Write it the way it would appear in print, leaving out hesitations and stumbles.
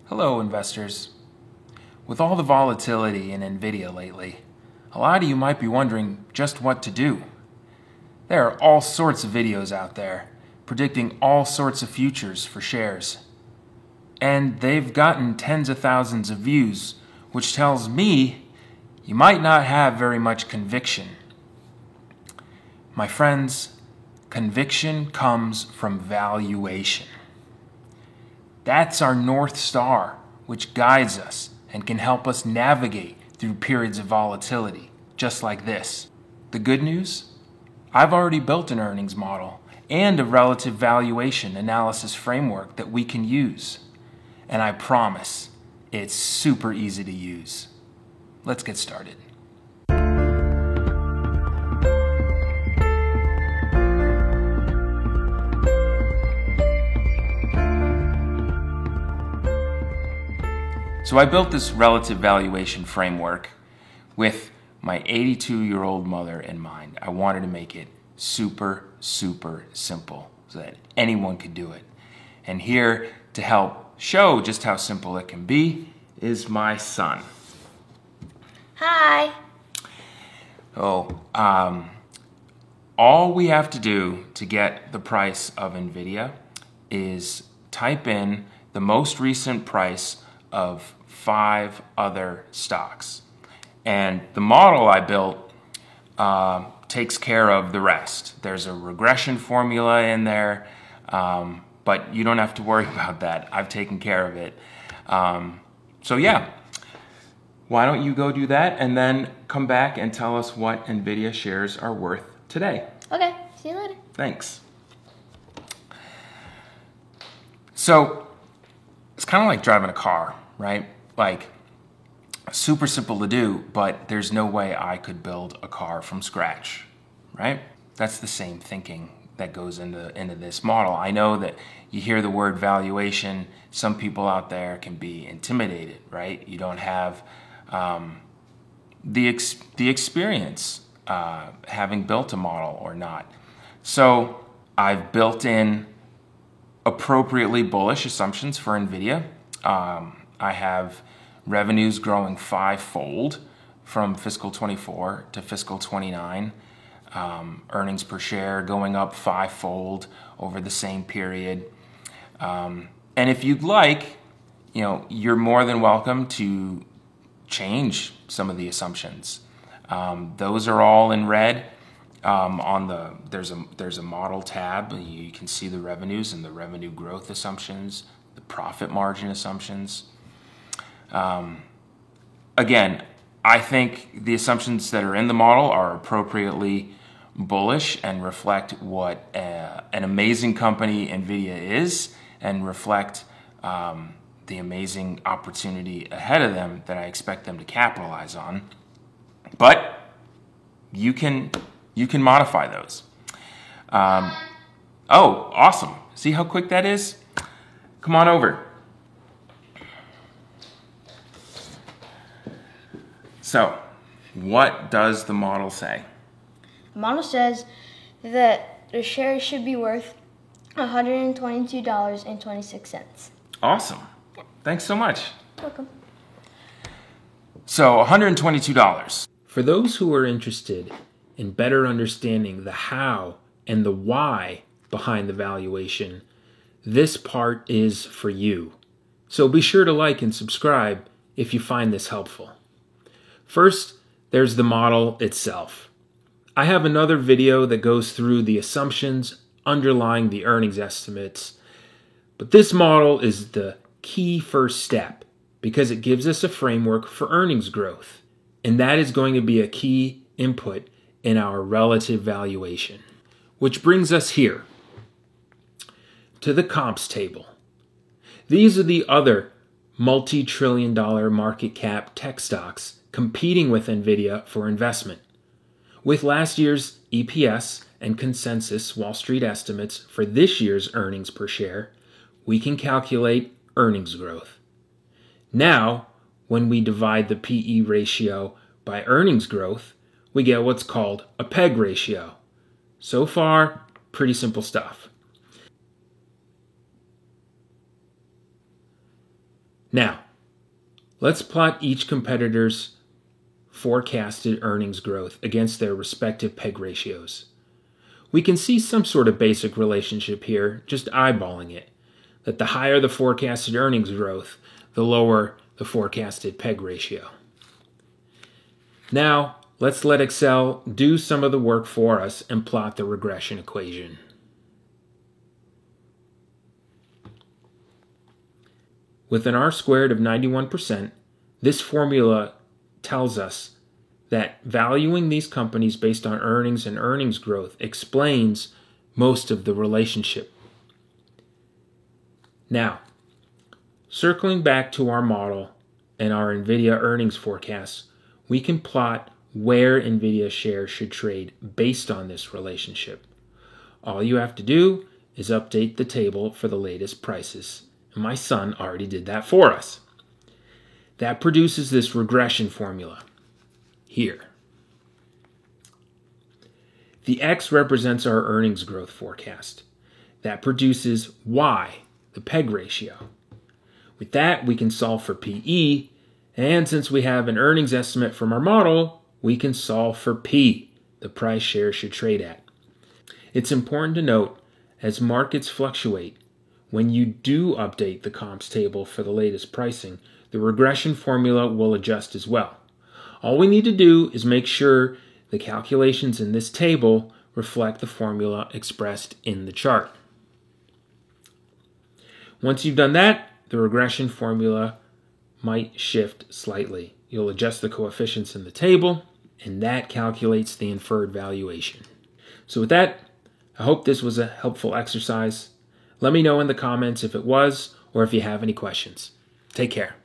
Hello, investors. With all the volatility in NVIDIA lately, a lot of you might be wondering just what to do. There are all sorts of videos out there predicting all sorts of futures for shares. And they've gotten tens of thousands of views, which tells me you might not have very much conviction. My friends, conviction comes from valuation. That's our North Star, which guides us and can help us navigate through periods of volatility, just like this. The good news? I've already built an earnings model and a relative valuation analysis framework that we can use. And I promise, it's super easy to use. Let's get started. So I built this relative valuation framework with my 82-year-old mother in mind. I wanted to make it super simple so that anyone could do it. And here to help show just how simple it can be is my son. Hi. All we have to do to get the price of NVIDIA is type in the most recent price of 5 other stocks. And the model I built takes care of the rest. There's a regression formula in there, but you don't have to worry about that. I've taken care of it. So yeah, why don't you go do that and then come back and tell us what NVIDIA shares are worth today. Okay, see you later. Thanks. So it's kind of like driving a car, right? Like super simple to do, but there's no way I could build a car from scratch, right? That's the same thinking that goes into this model. I know that you hear the word valuation, some people out there can be intimidated, right? You don't have the experience having built a model or not. So I've built in appropriately bullish assumptions for NVIDIA. I have revenues growing 5-fold from fiscal 24 to fiscal 29. Earnings per share going up 5-fold over the same period. And if you'd like, you're more than welcome to change some of the assumptions. Those are all in red. There's a model tab. You can see the revenues and the revenue growth assumptions, the profit margin assumptions. Again, I think the assumptions that are in the model are appropriately bullish and reflect what an amazing company NVIDIA is and reflect the amazing opportunity ahead of them that I expect them to capitalize on. But you can modify those. Oh, awesome. See how quick that is? Come on over. So, what does the model say? The model says that the shares should be worth $122.26. Awesome. Thanks so much. Welcome. So, $122. For those who are interested in better understanding the how and the why behind the valuation, this part is for you. So be sure to like and subscribe if you find this helpful. First, there's the model itself. I have another video that goes through the assumptions underlying the earnings estimates, but this model is the key first step because it gives us a framework for earnings growth, and that is going to be a key input in our relative valuation. Which brings us here to the comps table. These are the other multi-trillion-dollar market cap tech stocks competing with NVIDIA for investment. With last year's EPS and consensus Wall Street estimates for this year's earnings per share, we can calculate earnings growth. Now, when we divide the PE ratio by earnings growth, we get what's called a PEG ratio. So far, pretty simple stuff. Now, let's plot each competitor's forecasted earnings growth against their respective PEG ratios. We can see some sort of basic relationship here, just eyeballing it, that the higher the forecasted earnings growth, the lower the forecasted PEG ratio. Now, let's let Excel do some of the work for us and plot the regression equation. With an R-squared of 91%, this formula tells us that valuing these companies based on earnings and earnings growth explains most of the relationship. Now, circling back to our model and our NVIDIA earnings forecasts, we can plot where NVIDIA shares should trade based on this relationship. All you have to do is update the table for the latest prices. And my son already did that for us. That produces this regression formula here. The X represents our earnings growth forecast. That produces Y, the PEG ratio. With that, we can solve for PE, and since we have an earnings estimate from our model, we can solve for P, the price shares should trade at. It's important to note, as markets fluctuate, when you do update the comps table for the latest pricing, the regression formula will adjust as well. All we need to do is make sure the calculations in this table reflect the formula expressed in the chart. Once you've done that, the regression formula might shift slightly. You'll adjust the coefficients in the table, and that calculates the inferred valuation. So with that, I hope this was a helpful exercise. Let me know in the comments if it was, or if you have any questions. Take care.